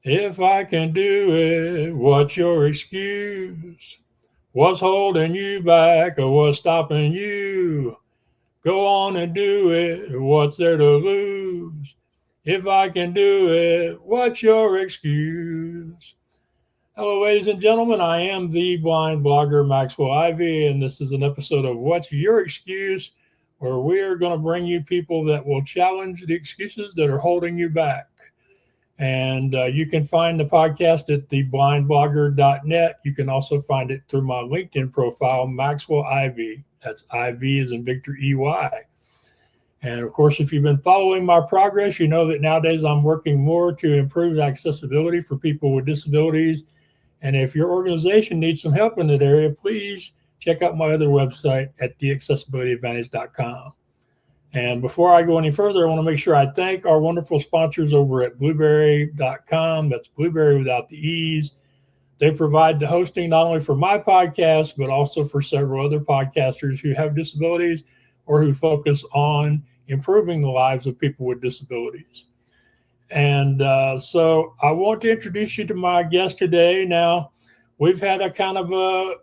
If I can do it, what's your excuse? What's holding you back or what's stopping you? Go on and do it. What's there to lose? If I can do it, what's your excuse? Hello, ladies and gentlemen. I am the blind blogger Maxwell Ivy, and this is an episode of What's Your Excuse, where we are going to bring you people that will challenge the excuses that are holding you back. And you can find the podcast at theblindblogger.net. You can also find it through my LinkedIn profile, Maxwell Ivy. That's IV as in Victor EY. And of course, if you've been following my progress, you know that nowadays I'm working more to improve accessibility for people with disabilities. And if your organization needs some help in that area, please check out my other website at theaccessibilityadvantage.com. And before I go any further, I want to make sure I thank our wonderful sponsors over at blueberry.com. That's blueberry without the E's. They provide the hosting not only for my podcast, but also for several other podcasters who have disabilities or who focus on improving the lives of people with disabilities. And so I want to introduce you to my guest today. Now, we've had a kind of a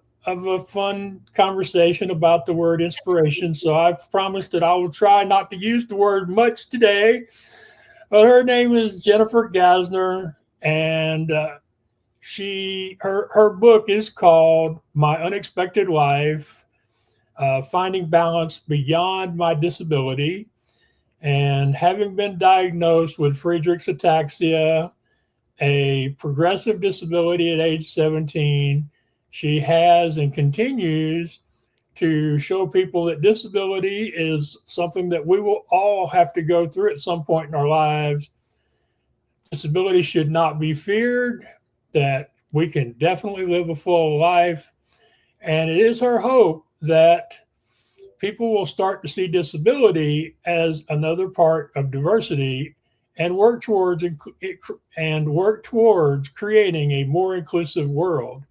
fun conversation about the word inspiration. So I've promised that I will try not to use the word much today. But her name is Jennifer Gassner, and her book is called My Unexpected Life: Finding Balance Beyond My Disability. And having been diagnosed with Friedreich's ataxia, a progressive disability at age 17, she has and continues to show people that disability is something that we will all have to go through at some point in our lives. Disability should not be feared, that we can definitely live a full life. And it is her hope that people will start to see disability as another part of diversity and work towards creating a more inclusive world.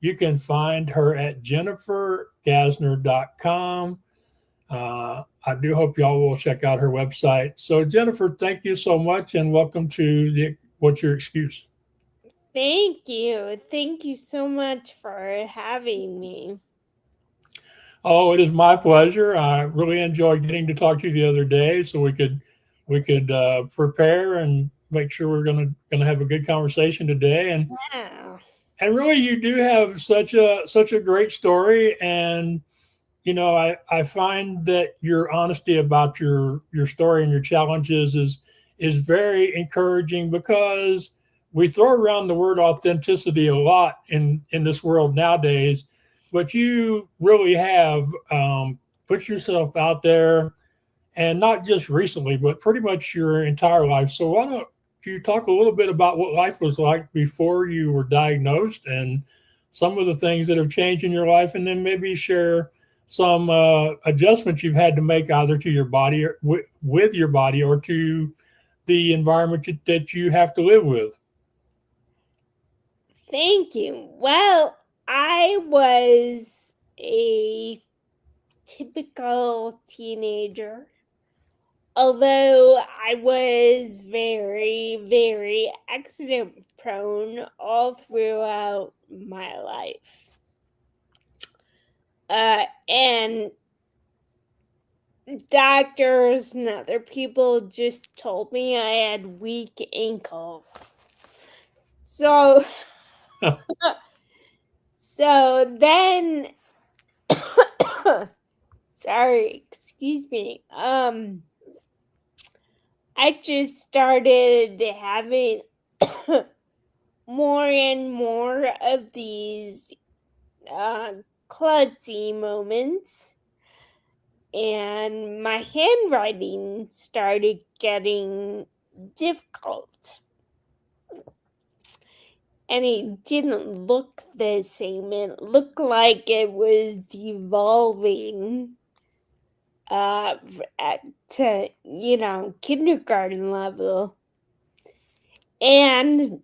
You can find her at jennifergassner.com. I do hope y'all will check out her website. So, Jennifer, thank you so much, and welcome to the What's Your Excuse? Thank you. Thank you so much for having me. Oh, it is my pleasure. I really enjoyed getting to talk to you the other day, so we could prepare and make sure we're gonna have a good conversation today. Yeah. And really, you do have such a great story, and you know, I find that your honesty about your story and your challenges is very encouraging because we throw around the word authenticity a lot in this world nowadays, but you really have put yourself out there, and not just recently, but pretty much your entire life. So why don't you talk a little bit about what life was like before you were diagnosed and some of the things that have changed in your life, and then maybe share some adjustments you've had to make either to your body or with your body or to the environment that you have to live with. Thank you. Well, I was a typical teenager, although I was very, very accident prone all throughout my life. And doctors and other people just told me I had weak ankles. So so then sorry, excuse me. I just started having more and more of these klutzy moments, and my handwriting started getting difficult. And it didn't look the same. It looked like it was devolving to, kindergarten level. And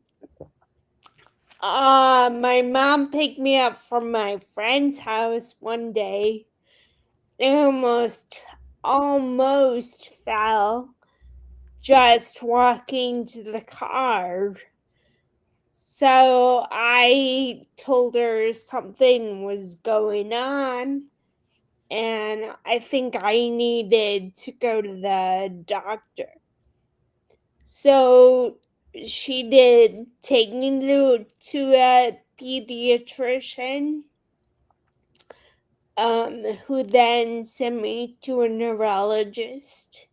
my mom picked me up from my friend's house one day. I almost fell just walking to the car. So I told her something was going on, and I think I needed to go to the doctor. So she did take me to a pediatrician, who then sent me to a neurologist,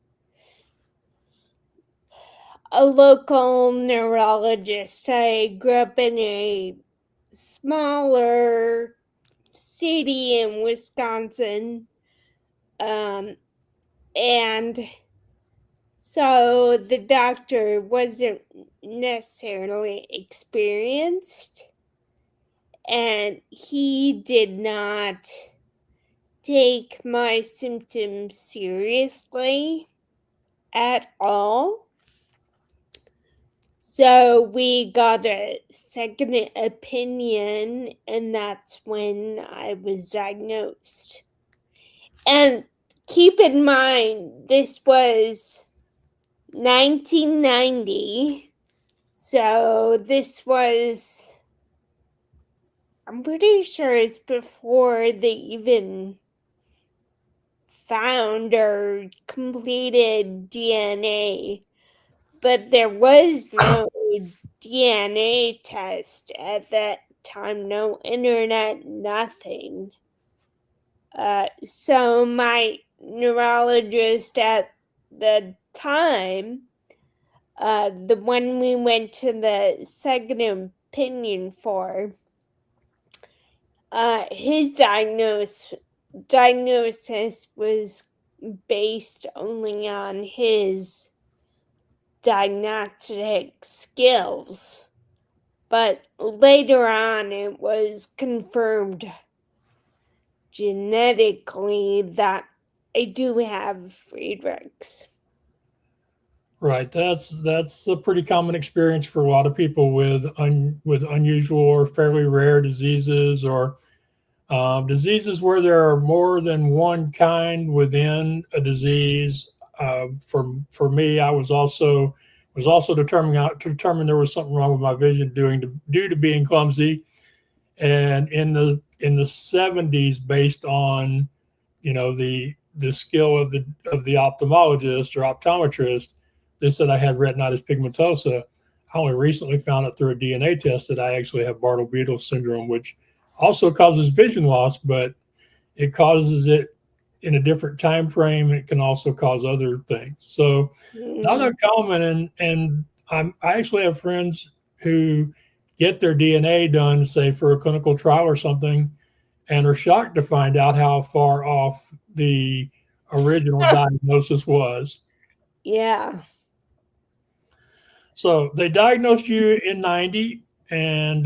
a local neurologist. I grew up in a smaller city in Wisconsin, and so the doctor wasn't necessarily experienced, and he did not take my symptoms seriously at all. So we got a second opinion, and that's when I was diagnosed. And keep in mind, this was 1990. So this was, I'm pretty sure it's before they even found or completed DNA, but there was no DNA test at that time, no internet, nothing. So my neurologist at the time, the one we went to the second opinion for, his diagnosis was based only on his diagnostic skills, but later on it was confirmed genetically that I do have Friedreich's. Right. That's a pretty common experience for a lot of people with unusual or fairly rare diseases, or diseases where there are more than one kind within a disease. For me, I was also determined there was something wrong with my vision due to being clumsy, and in the 70s, based on the skill of the ophthalmologist or optometrist, they said I had retinitis pigmentosa. I only recently found out through a DNA test that I actually have Bardet-Biedl syndrome, which also causes vision loss, but it causes it in a different time frame. It can also cause other things. So not Mm, uncommon, I actually have friends who get their DNA done, say for a clinical trial or something, and are shocked to find out how far off the original diagnosis was. yeah. So they diagnosed you in 90, and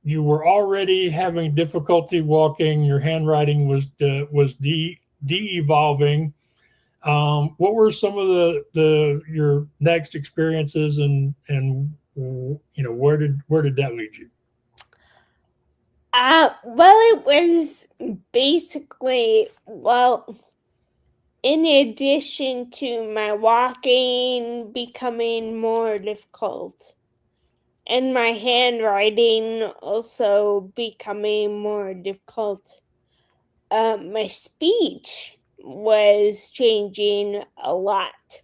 you were already having difficulty walking. Your handwriting was de-evolving. What were some of the your next experiences, and where did that lead you? Well, it was basically, well, in addition to my walking becoming more difficult and my handwriting also becoming more difficult, my speech was changing a lot.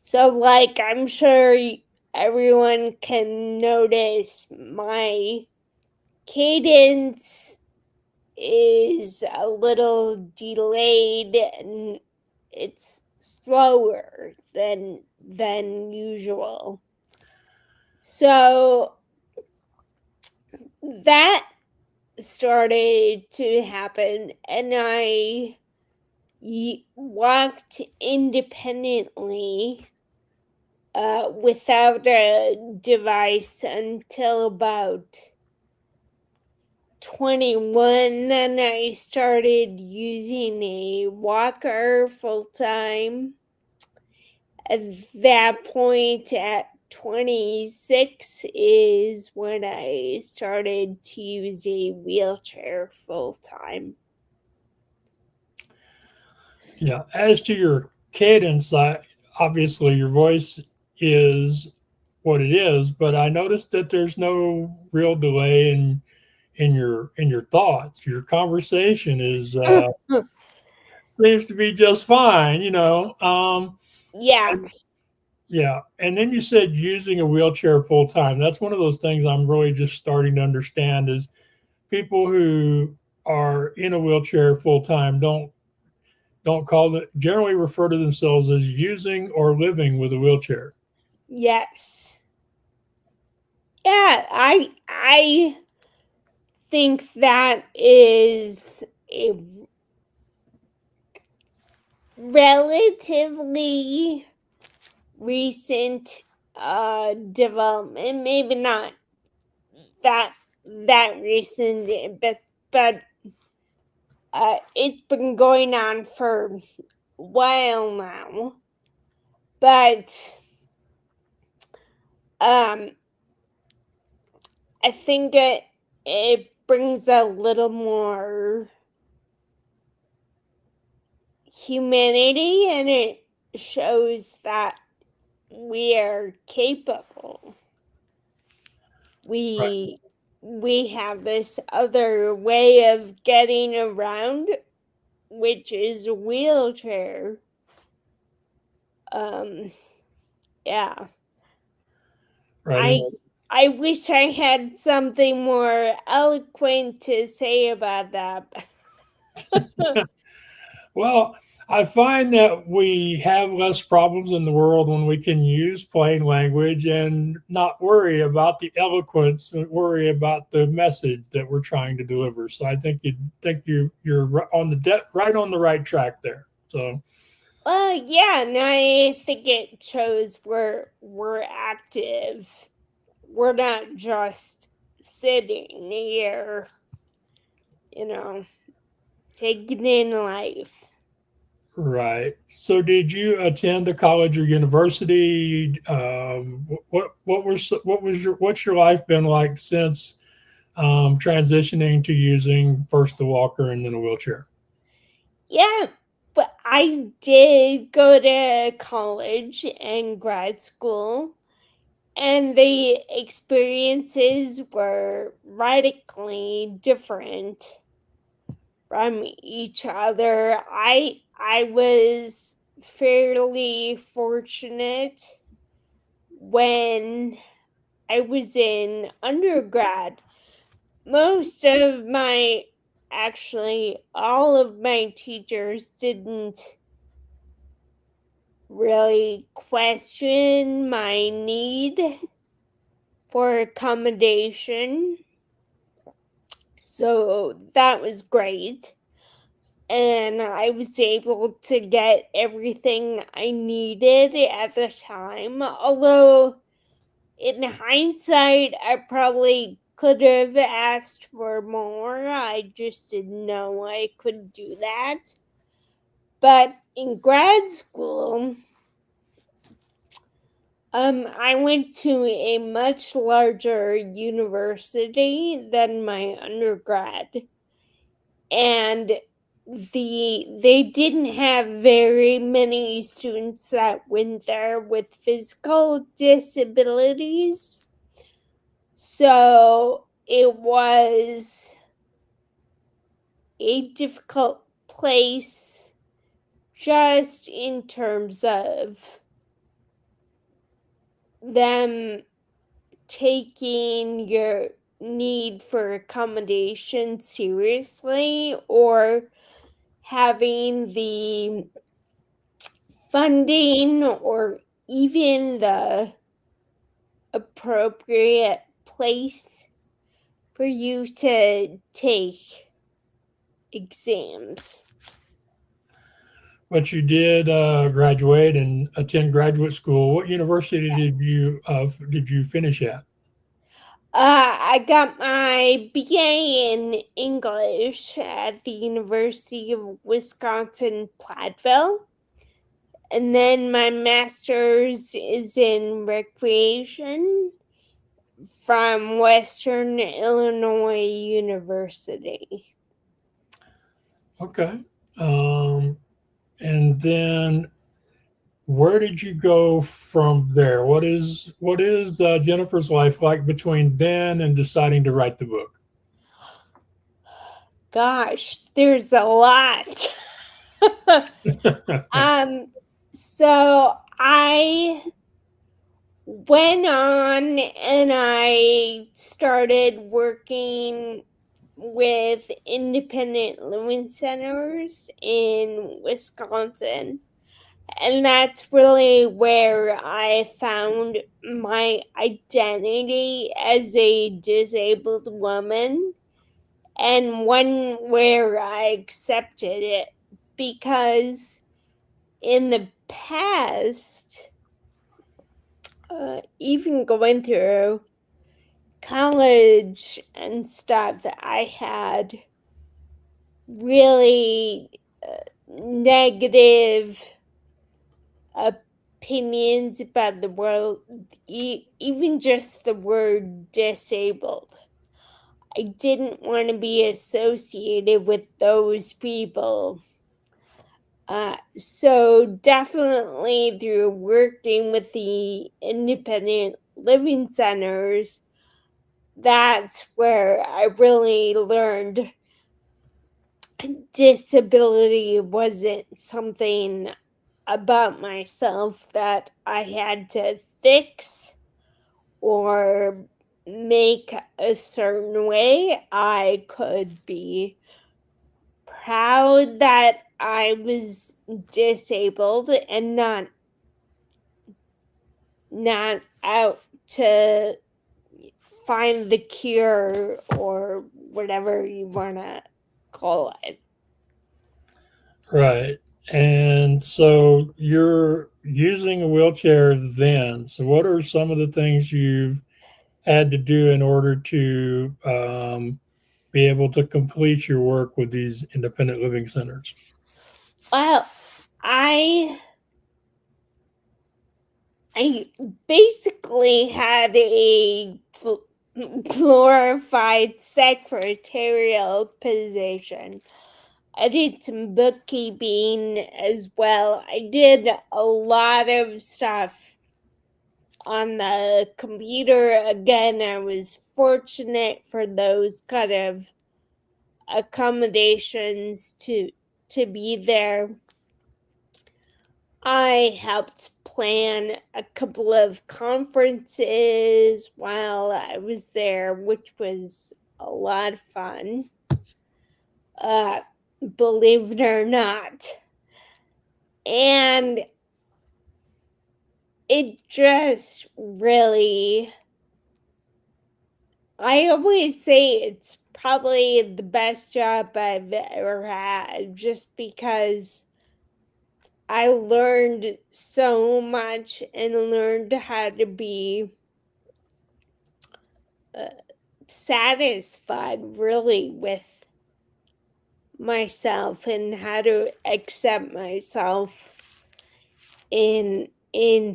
So, like, I'm sure everyone can notice my cadence is a little delayed and it's slower than usual. So that started to happen, and I walked independently without a device until about 21. Then I started using a walker full time. At that point, at 26, is when I started to use a wheelchair full time. Yeah, as to your cadence, obviously your voice is what it is, but I noticed that there's no real delay in your thoughts. Your conversation is seems to be just fine, you know. Yeah. And yeah, and then you said using a wheelchair full time. That's one of those things I'm really just starting to understand is people who are in a wheelchair full time don't call it generally refer to themselves as using or living with a wheelchair. Yes. Yeah, I think that is a relatively recent development. Maybe not that recent, but it's been going on for a while now. But um, I think it brings a little more humanity, and it shows that we are capable. Right. We we have this other way of getting around, which is a wheelchair. Um, yeah. Right. I I wish I had something more eloquent to say about that. Well, I find that we have less problems in the world when we can use plain language and not worry about the eloquence, and worry about the message that we're trying to deliver. So I think you're on right on the right track there. So Yeah, and I think it shows we're active. We're not just sitting here, you know, taking in life. right. So did you attend a college or university? What's your life been like since transitioning to using first the walker and then a wheelchair? Yeah, but I did go to college and grad school, and the experiences were radically different from each other. I was fairly fortunate when I was in undergrad. Most of my actually all of my teachers didn't really question my need for accommodation. So that was great. And I was able to get everything I needed at the time. Although, in hindsight, I probably could have asked for more. I just didn't know I could do that. But in grad school, I went to a much larger university than my undergrad, and they didn't have very many students that went there with physical disabilities. So it was a difficult place just in terms of them taking your need for accommodation seriously, or having the funding or even the appropriate place for you to take exams. But you did graduate and attend graduate school. What university did you finish at? I got my BA in English at the University of Wisconsin Platteville, and then my master's is in recreation from Western Illinois University. Okay. Um, and then where did you go from there? What is Jennifer's life like between then and deciding to write the book? Gosh, there's a lot. um, so I went on and I started working with independent living centers in Wisconsin. And that's really where I found my identity as a disabled woman, and one where I accepted it, because in the past, even going through college and stuff, I had really negative opinions about the world, even just the word disabled. I didn't want to be associated with those people. So definitely through working with the independent living centers, that's where I really learned disability wasn't something about myself that I had to fix or make a certain way. I could be proud that I was disabled and not out to find the cure or whatever you want to call it. Right. And so you're using a wheelchair then. So, what are some of the things you've had to do in order to be able to complete your work with these independent living centers? Well, I basically had a glorified secretarial position. I did some bookkeeping as well. I did a lot of stuff on the computer. Again, I was fortunate for those kind of accommodations to be there. I helped plan a couple of conferences while I was there, which was a lot of fun. Believe it or not. And it just really, I always say it's probably the best job I've ever had, just because I learned so much and learned how to be satisfied really with myself and how to accept myself in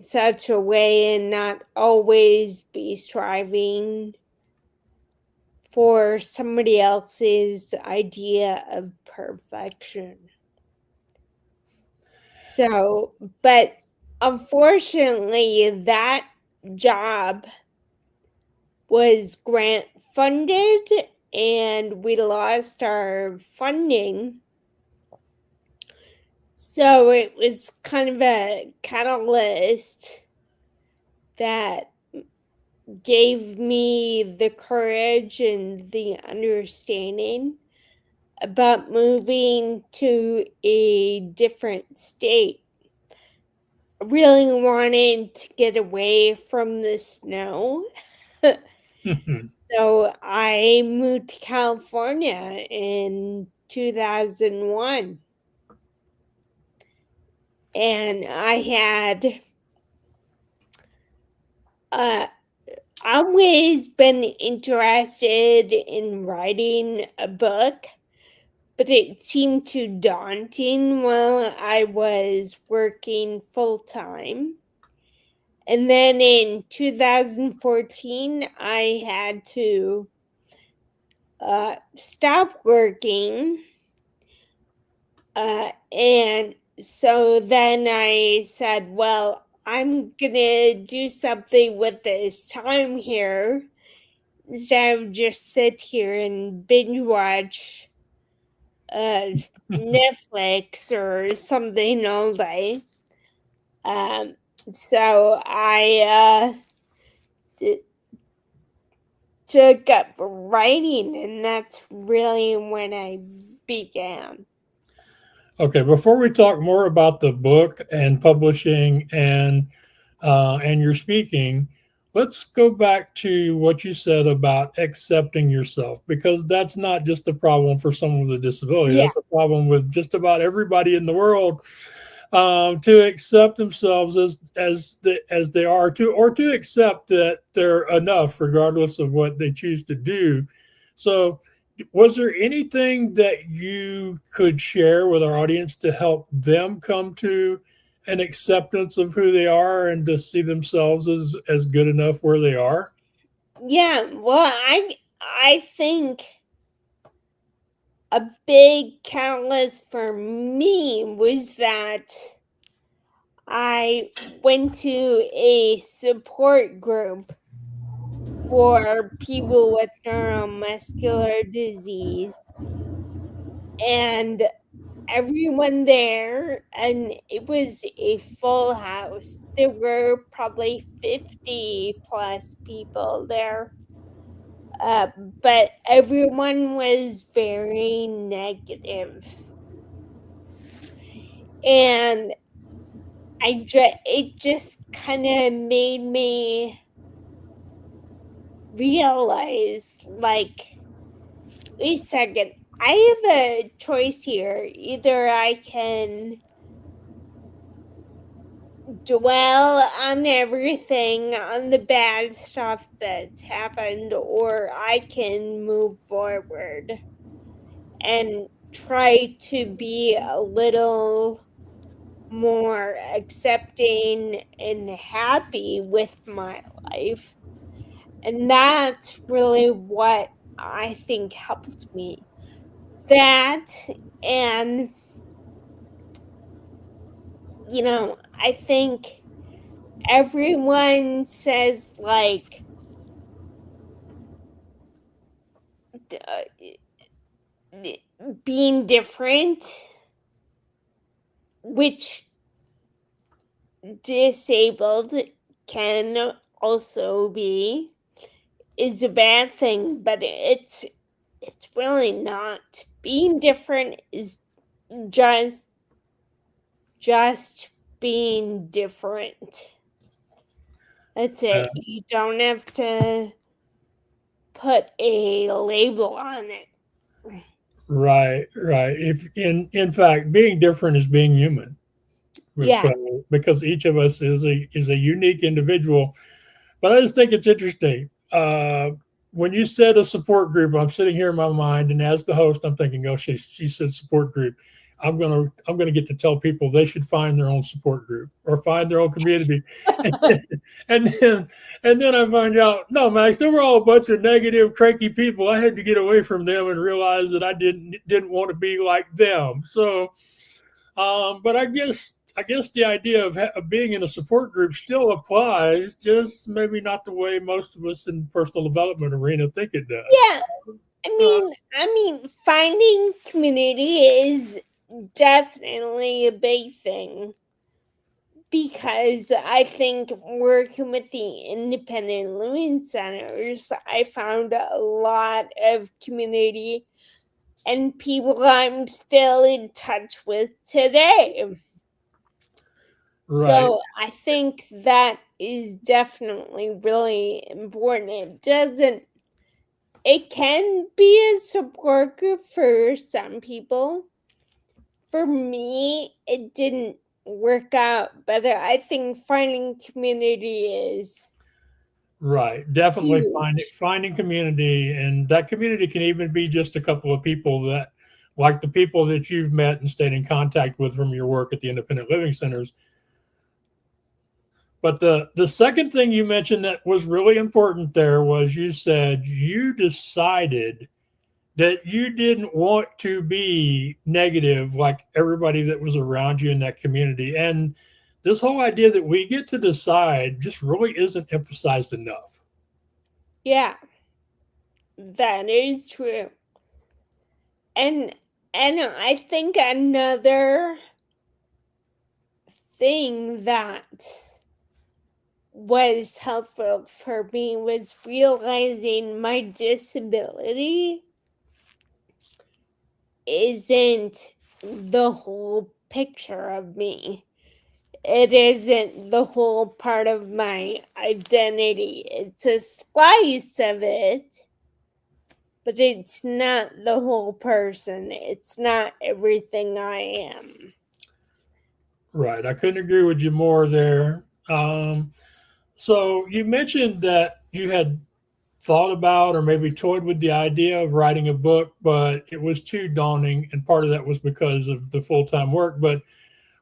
such a way and not always be striving for somebody else's idea of perfection. So, but unfortunately, that job was grant funded and we lost our funding. So it was kind of a catalyst that gave me the courage and the understanding about moving to a different state. I really wanted to get away from the snow. So I moved to California in 2001. And I had always been interested in writing a book, but it seemed too daunting while I was working full time. And then in 2014, I had to stop working. And So then I said, well, I'm gonna do something with this time here instead of just sit here and binge watch uh, Netflix or something all day. Um, so I d- took up writing, and that's really when I began. Okay, before we talk more about the book and publishing and your speaking, let's go back to what you said about accepting yourself, because that's not just a problem for someone with a disability. Yeah, That's a problem with just about everybody in the world, to accept themselves as they are, to accept that they're enough regardless of what they choose to do. So was there anything that you could share with our audience to help them come to an acceptance of who they are and to see themselves as good enough where they are? yeah. Well, I think a big catalyst for me was that I went to a support group for people with neuromuscular disease, and everyone there, and it was a full house. There were probably 50 plus people there. Uh, but everyone was very negative. And it just kind of made me realize, like, wait a second, I have a choice here. Either I can dwell on everything, on the bad stuff that's happened, or I can move forward and try to be a little more accepting and happy with my life. And that's really what I think helps me. That, and, I think everyone says, like, being different, which disabled can also be, is a bad thing, but it's really not. Being different is just just being different. That's Uh, it. You don't have to put a label on it. right, right. If in fact, being different is being human, Yeah. because each of us is a unique individual. But I just think it's interesting. When you said a support group, I'm sitting here in my mind, and as the host, I'm thinking, "Oh, she said support group. I'm gonna get to tell people they should find their own support group or find their own community." and then and then I find out, no, Max, they were all a bunch of negative, cranky people. I had to get away from them and realize that I didn't want to be like them. So but I guess the idea of being in a support group still applies, just maybe not the way most of us in personal development arena think it does. Yeah. Uh, Finding community is definitely a big thing, because I think working with the independent living centers, I found a lot of community and people I'm still in touch with today. right, So I think that is definitely really important. It can be a support group for some people. For me, it didn't work out, but I think finding community is right. Definitely huge. finding community, and that community can even be just a couple of people that, like the people that you've met and stayed in contact with from your work at the independent living centers. But the second thing you mentioned that was really important there was you said you decided that you didn't want to be negative like everybody that was around you in that community. And this whole idea that we get to decide just really isn't emphasized enough. Yeah, that is true. And I think another thing that was helpful for me was realizing my disability isn't the whole picture of me. It isn't the whole part of my identity. It's a slice of it, but it's not the whole person. It's not everything I am. Right. I couldn't agree with you more there. So you mentioned that you had thought about or maybe toyed with the idea of writing a book, but it was too daunting. And part of that was because of the full time work. But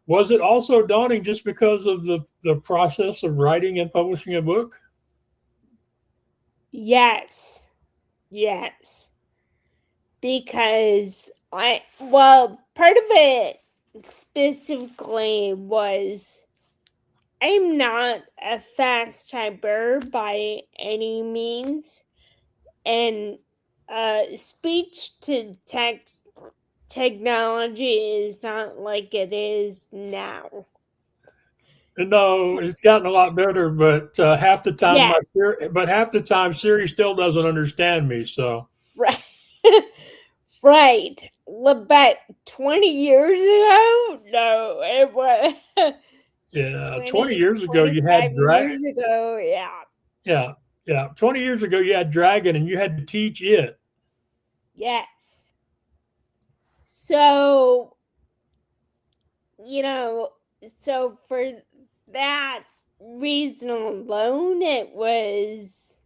was it also daunting just because of the process of writing and publishing a book? Yes. Yes. Because part of it specifically was I'm not a fast typer by any means, and speech to text technology is not like it is now. No, it's gotten a lot better, but Yeah, half the time Siri still doesn't understand me. So right. Right. But 20 years ago? No, it was yeah, 20 20, years ago you 25 had years ago. Yeah. yeah, yeah, 20 years ago you had Dragon and you had to teach it. Yes. So, you know, so for that reason alone, it was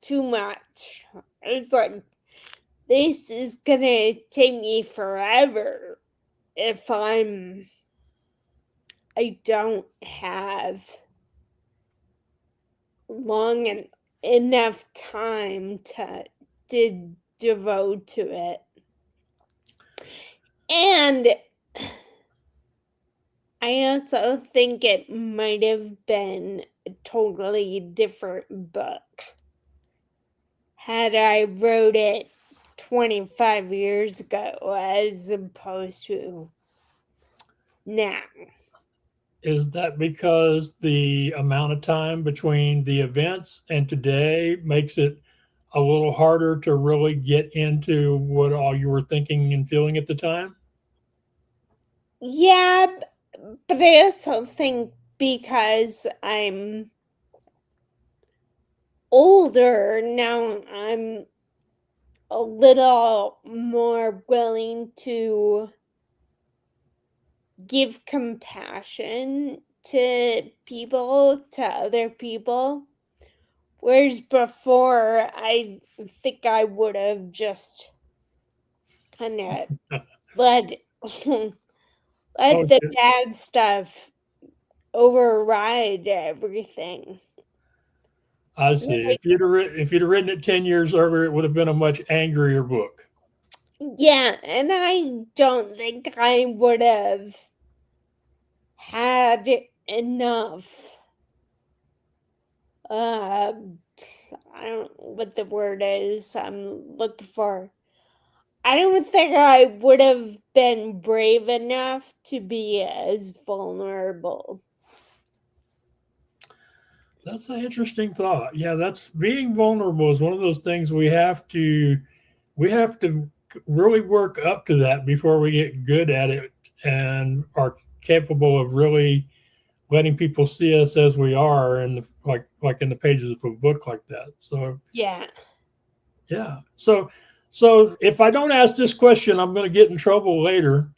too much. I was like, this is gonna take me forever if I don't have long enough time to devote to it. And I also think it might have been a totally different book had I wrote it 25 years ago as opposed to now. Is that because the amount of time between the events and today makes it a little harder to really get into what all you were thinking and feeling at the time? Yeah, but I also think because I'm older now, I'm a little more willing to give compassion to people, to other people. Whereas before, I think I would have just kind of let Oh, let the bad stuff override everything. I see. If you'd have written it 10 years earlier, it would have been a much angrier book. Yeah, and I don't think I would have had enough. Uh, I don't know what the word is I'm looking for. I don't think I would have been brave enough to be as vulnerable. That's an interesting thought. Yeah, that's being vulnerable is one of those things we have to really work up to that before we get good at it and are capable of really letting people see us as we are and like in the pages of a book like that. So Yeah. yeah. So if I don't ask this question, I'm going to get in trouble later.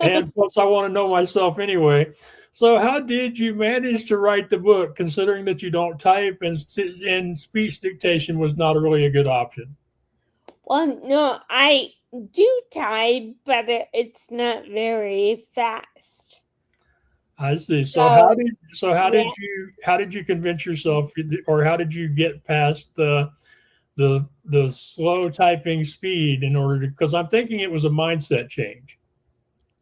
And plus, I want to know myself anyway. So, how did you manage to write the book, considering that you don't type and speech dictation was not really a good option? Well, no, I do type, but it's not very fast. I see. So, So yeah. how did you convince yourself, or how did you get past the slow typing speed in order to, because I'm thinking it was a mindset change.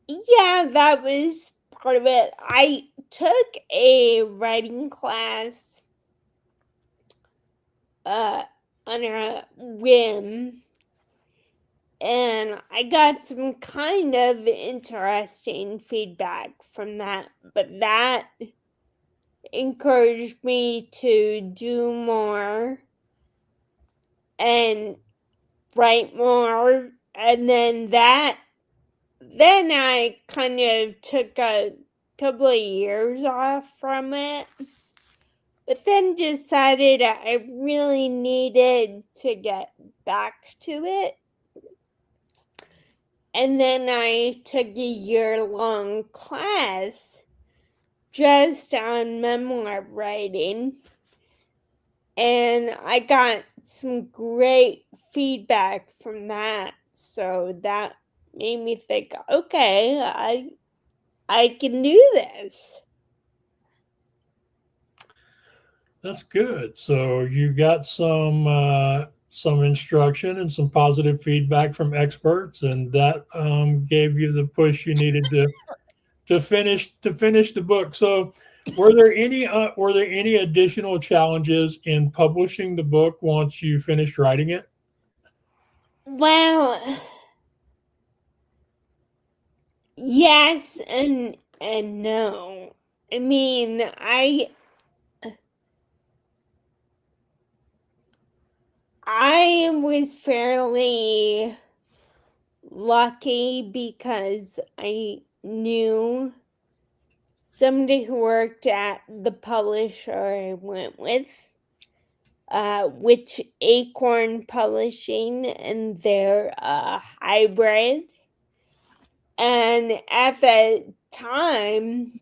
Yeah, that was part of it. I took a writing class on a whim, and I got some kind of interesting feedback from that, but that encouraged me to do more and write more, and then I kind of took a couple of years off from it, but then decided I really needed to get back to it. And then I took a year-long class just on memoir writing, and I got some great feedback from that. So that made me think, okay, I can do this. That's good. So you got some instruction and some positive feedback from experts, and that gave you the push you needed to finish the book. So were there any additional challenges in publishing the book once you finished writing it? Well, yes and no. I mean, I was fairly lucky because I knew somebody who worked at the publisher I went with, which Acorn Publishing, and they're a hybrid. And at the time,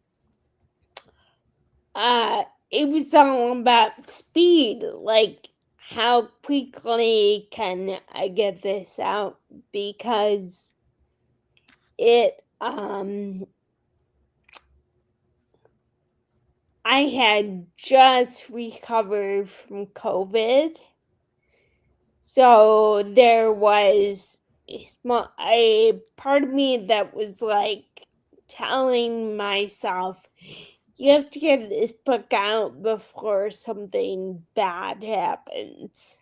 it was all about speed, like how quickly can I get this out, because it I had just recovered from COVID, so there was a part of me that was like telling myself, you have to get this book out before something bad happens.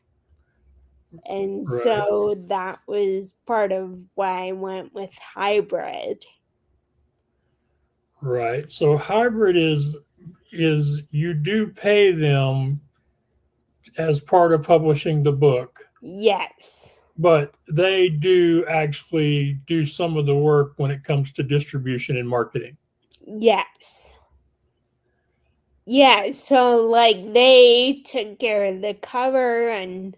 And Right. so that was part of why I went with hybrid. Right. So hybrid is you do pay them as part of publishing the book, Yes. but they do actually do some of the work when it comes to distribution and marketing. Yes. Yeah, so like they took care of the cover and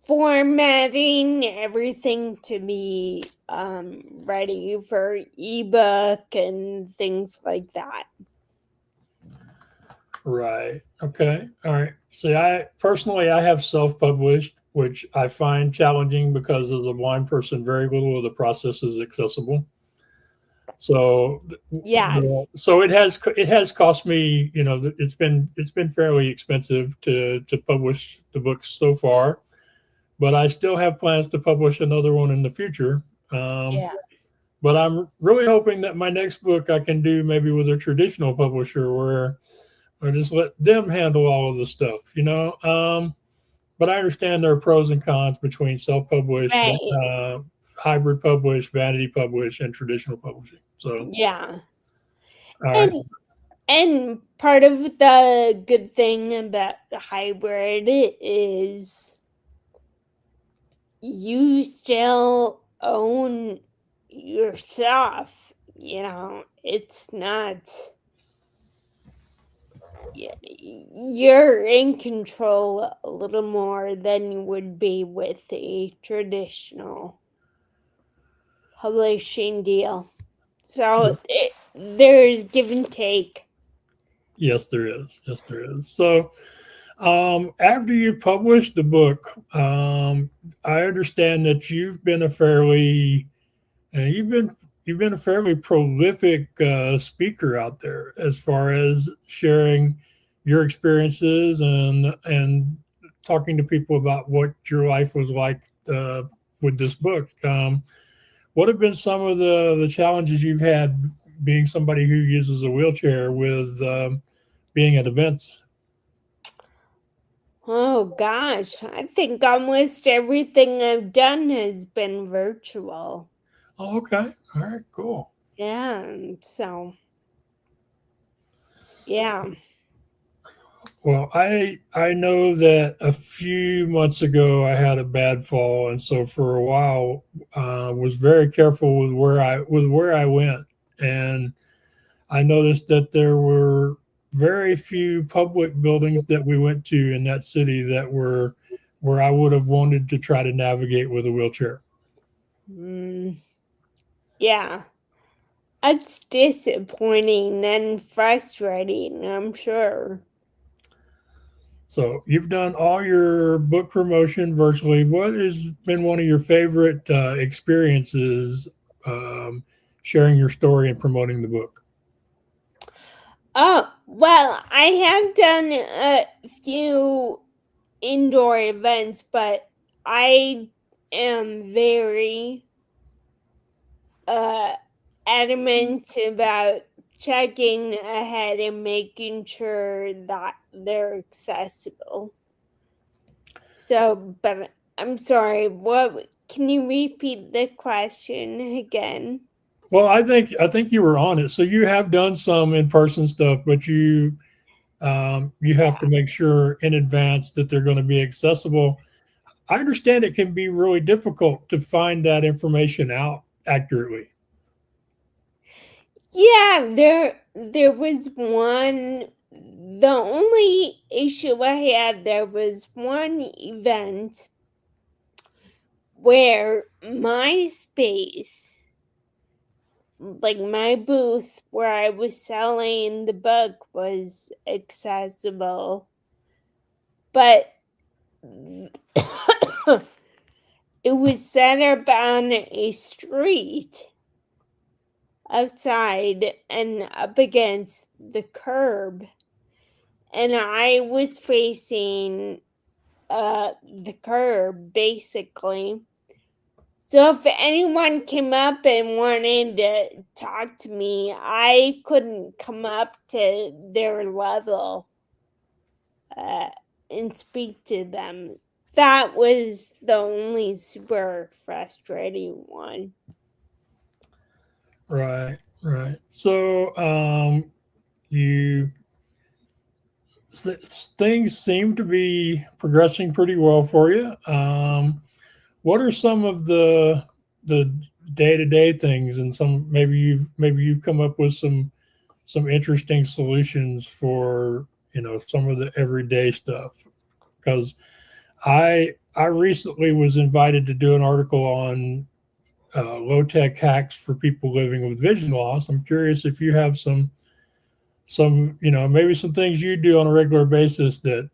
formatting everything to be ready for ebook and things like that. Right. Okay. All right. See, I personally I have self-published, which I find challenging because as a blind person, very little of the process is accessible. So, Yes. so it has cost me, you know, it's been fairly expensive to publish the books so far, but I still have plans to publish another one in the future. Um, Yeah. but I'm really hoping that my next book I can do maybe with a traditional publisher where I just let them handle all of the stuff, you know. But I understand there are pros and cons between self-published, Right. hybrid published, vanity published, and traditional publishing. So, Yeah. all right, And part of the good thing about hybrid is you still own your stuff. You know, it's not, you're in control a little more than you would be with a traditional publishing deal. So there's give and take. yes, there is. Yes, there is. So, after you published the book, I understand that you've been a fairly prolific speaker out there as far as sharing your experiences and talking to people about what your life was like with this book. What have been some of the challenges you've had being somebody who uses a wheelchair with being at events? Oh gosh, I think almost everything I've done has been virtual. Oh, okay. All right, cool. Yeah, so yeah. Well, I know that a few months ago I had a bad fall, and so for a while was very careful with where I went, and I noticed that there were very few public buildings that we went to in that city that were where I would have wanted to try to navigate with a wheelchair. Mm, yeah. It's disappointing and frustrating, I'm sure. So you've done all your book promotion virtually. What has been one of your favorite experiences um, sharing your story and promoting the book? Oh, well, I have done a few indoor events, but I am very uh adamant about checking ahead and making sure that they're accessible. So, but I'm sorry, what can you repeat the question again? Well, I think you were on it. So you have done some in person stuff, but you have to make sure in advance that they're going to be accessible. I understand it can be really difficult to find that information out accurately. Yeah, there was one, the only issue I had, there was one event where my space, like my booth where I was selling the book, was accessible, but it was set up on a street outside and up against the curb, and I was facing the curb basically. So if anyone came up and wanted to talk to me, I couldn't come up to their level uh, and speak to them. That was the only super frustrating one. Right, right. So you things seem to be progressing pretty well for you. What are some of the day to day things, and some maybe you've come up with some interesting solutions for some of the everyday stuff? Because I recently was invited to do an article on low tech hacks for people living with vision loss. I'm curious if you have some maybe some things you do on a regular basis that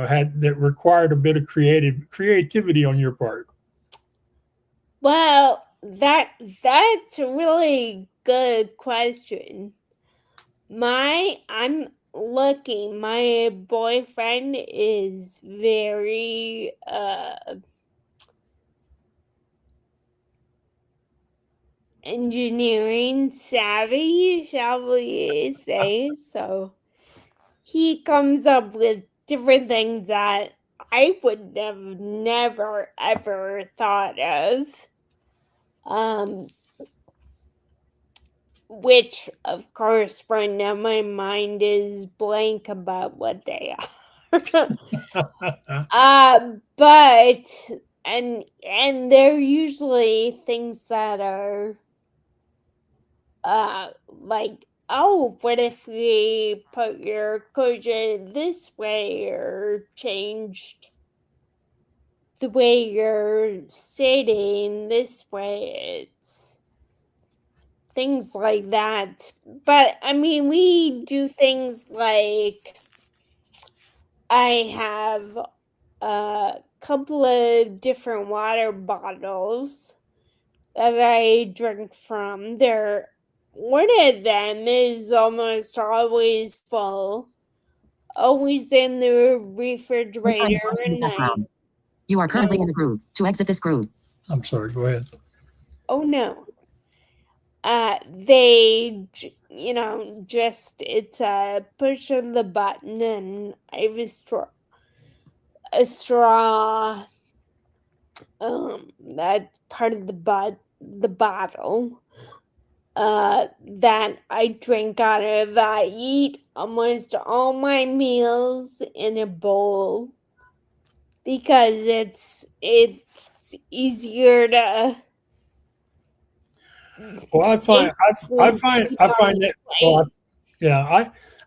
had that required a bit of creativity on your part. Well, that's a really good question. I'm lucky. My boyfriend is very engineering savvy, shall we say. So he comes up with different things that I would have never ever thought of. Um, which of course right now my mind is blank about what they are. But and they're usually things that are like, oh, what if we put your cushion this way or changed the way you're sitting this way? It's things like that. But I mean, we do things like I have a couple of different water bottles that I drink from. One of them is almost always full always in the Please refrigerator, find the and background. You are currently in a group. To exit this group. I'm sorry. Go ahead. oh no, they, just it's a push of the button, and I have a straw, that's part of the bottle, that I drink out of. I eat almost all my meals in a bowl because it's easier to. Well, I find that. Well,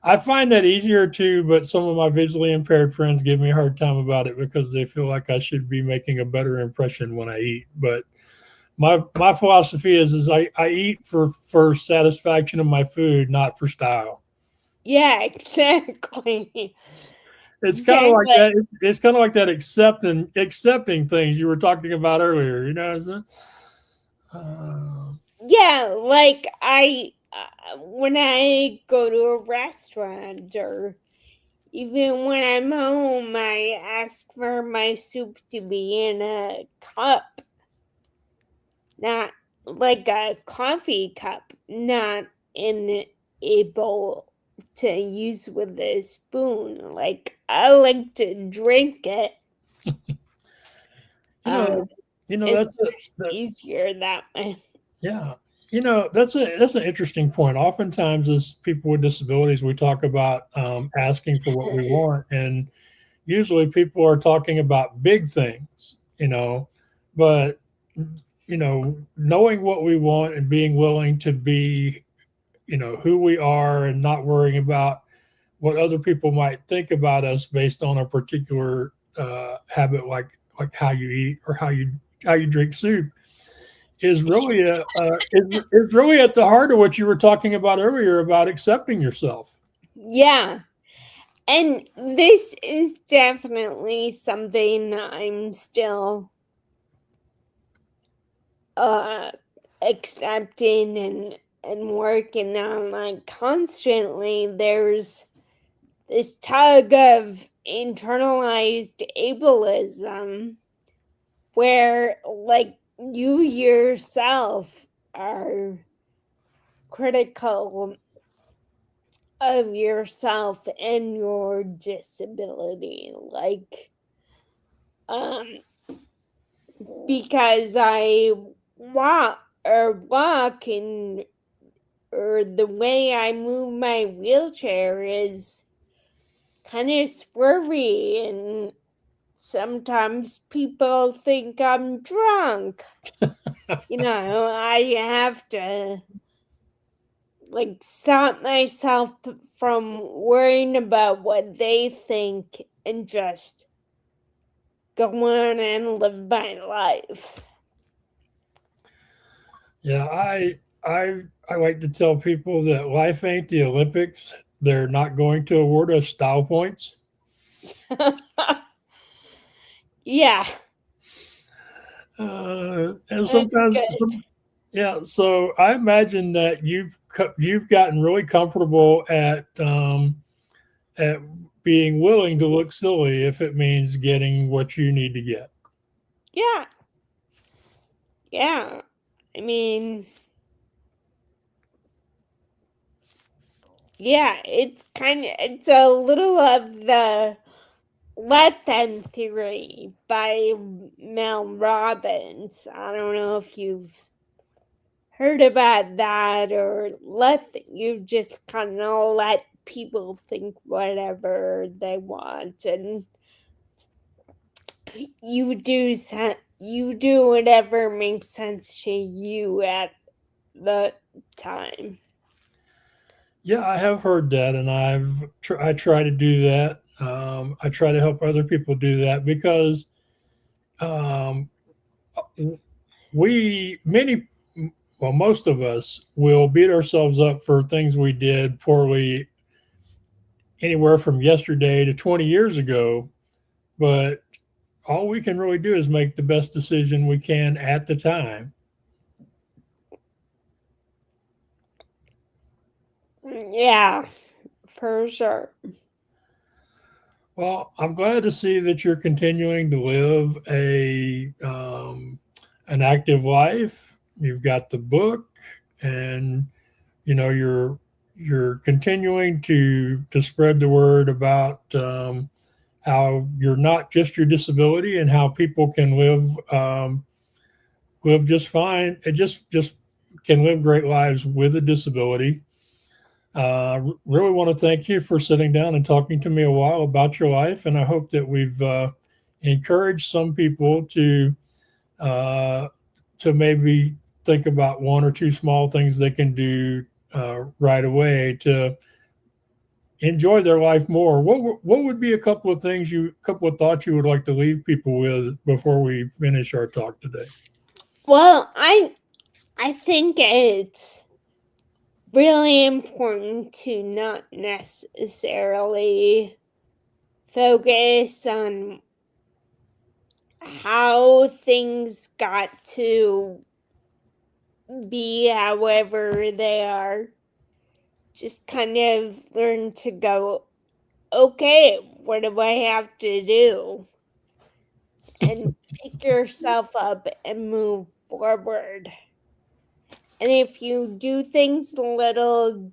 I find that easier too. But some of my visually impaired friends give me a hard time about it because they feel like I should be making a better impression when I eat. But my philosophy is I eat for satisfaction of my food, not for style. Yeah, exactly. It's kind of like Exactly. that. It's kind of like that accepting things you were talking about earlier. Yeah, like when I go to a restaurant, or even when I'm home, I ask for my soup to be in a cup, not like a coffee cup, not in a bowl to use with a spoon. Like, I like to drink it. you know, It's that's much easier that way. yeah. That's an interesting point. Oftentimes, as people with disabilities, we talk about asking for what we want, and usually people are talking about big things. But knowing what we want and being willing to be, who we are, and not worrying about what other people might think about us based on a particular habit, like how you eat or how you drink soup, is really is really at the heart of what you were talking about earlier about accepting yourself. Yeah. And this is definitely something I'm still accepting and working on. Like, constantly there's this tug of internalized ableism where, like, you yourself are critical of yourself and your disability. Like, because I walk and or the way I move my wheelchair is kind of swervy, and sometimes people think I'm drunk. I have to, like, stop myself from worrying about what they think and just go on and live my life. Yeah, I like to tell people that life ain't the Olympics. They're not going to award us style points. Yeah, And that's sometimes, good. yeah. So I imagine that you've gotten really comfortable at being willing to look silly if it means getting what you need to get. Yeah. Yeah. I mean, yeah, it's a little of the let them theory by Mel Robbins. I don't know if you've heard about that, or you just kind of let people think whatever they want, and you do whatever makes sense to you at the time. Yeah, I have heard that, and I try to do that. I try to help other people do that because um, we many well most of us will beat ourselves up for things we did poorly anywhere from yesterday to 20 years ago, but all we can really do is make the best decision we can at the time. Yeah, for sure. Well, I'm glad to see that you're continuing to live an active life. You've got the book, and you're continuing to spread the word about how you're not just your disability and how people can live just fine. It just can live great lives with a disability. Really want to thank you for sitting down and talking to me a while about your life, and I hope that we've encouraged some people uh, to maybe think about one or two small things they can do right away to enjoy their life more. What would be a couple of thoughts you would like to leave people with before we finish our talk today? Well, I think it's really important to not necessarily focus on how things got to be however they are. Just kind of learn to go, okay, what do I have to do? And pick yourself up and move forward. And if you do things a little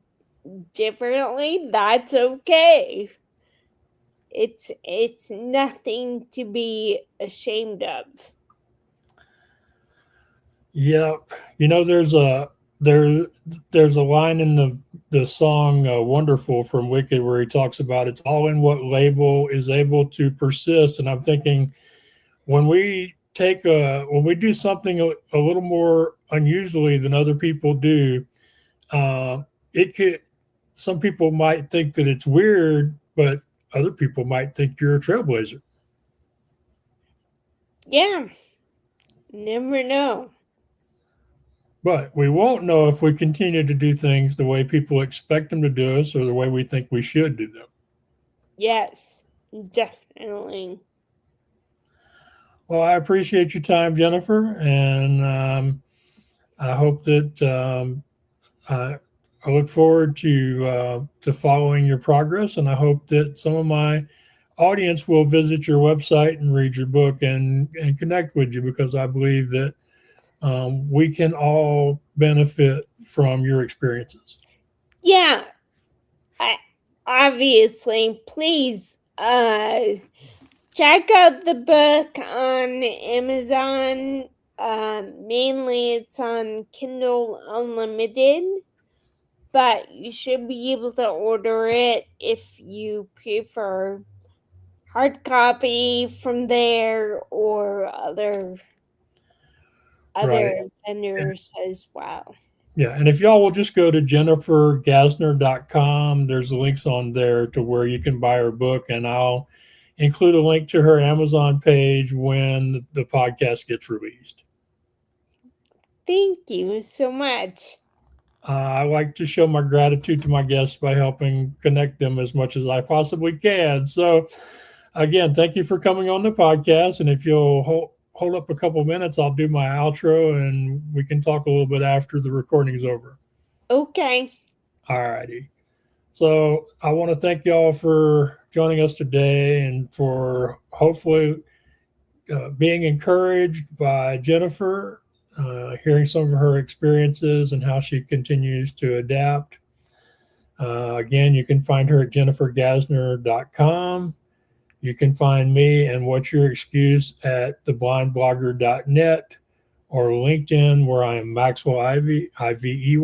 differently, that's okay. It's nothing to be ashamed of. Yep. There's a line in the song "Wonderful" from Wicked where he talks about it's all in what label is able to persist, and I'm thinking when when we do something a little more unusually than other people do, it could some people might think that it's weird, but other people might think you're a trailblazer. Yeah, never know. But we won't know if we continue to do things the way people expect them to do us or the way we think we should do them. Yes, definitely. Well, I appreciate your time, Jennifer, and I hope that I look forward to following your progress, and I hope that some of my audience will visit your website and read your book and connect with you because I believe that we can all benefit from your experiences. Yeah, obviously, please check out the book on Amazon. Mainly it's on Kindle Unlimited, but you should be able to order it if you prefer hard copy from there or other Right. vendors as well. Yeah, and if y'all will just go to jennifergassner.com, there's links on there to where you can buy her book, and I'll include a link to her Amazon page when the podcast gets released. Thank you so much. I like to show my gratitude to my guests by helping connect them as much as I possibly can. So, again, thank you for coming on the podcast. And if you'll hold up a couple minutes, I'll do my outro and we can talk a little bit after the recording's over. Okay. All righty. So I want to thank y'all for joining us today and for hopefully being encouraged by Jennifer, hearing some of her experiences and how she continues to adapt. Again, you can find her at jennifergassner.com. You can find me and What's Your Excuse at theblindblogger.net or LinkedIn, where I am Maxwell Ivey, Ivey.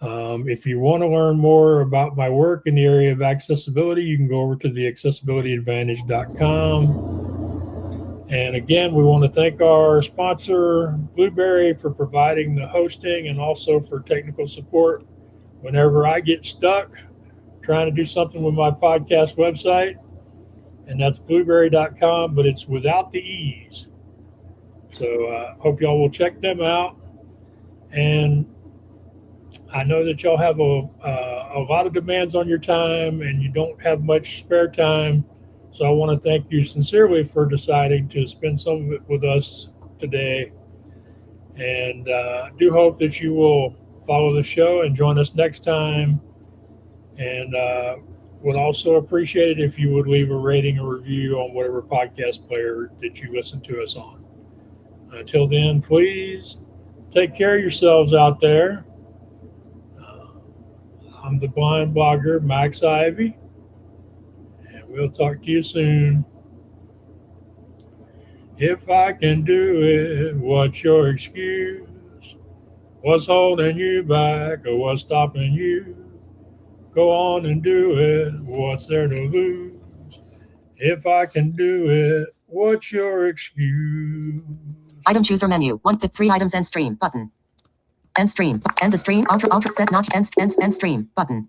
If you want to learn more about my work in the area of accessibility, you can go over to theaccessibilityadvantage.com. And again, we want to thank our sponsor, Blueberry, for providing the hosting and also for technical support whenever I get stuck trying to do something with my podcast website. And that's blueberry.com, but it's without the E's. So hope y'all will check them out. And I know that y'all have a lot of demands on your time and you don't have much spare time. So I want to thank you sincerely for deciding to spend some of it with us today. And do hope that you will follow the show and join us next time. And Would also appreciate it if you would leave a rating or review on whatever podcast player that you listen to us on. Until then, please take care of yourselves out there. I'm the blind blogger, Max Ivy, and we'll talk to you soon. If I can do it, what's your excuse? What's holding you back or what's stopping you? Go on and do it, what's there to lose? If I can do it, what's your excuse? Item chooser menu. 3 items end stream button. End stream. End the stream. Ultra set notch end stream button.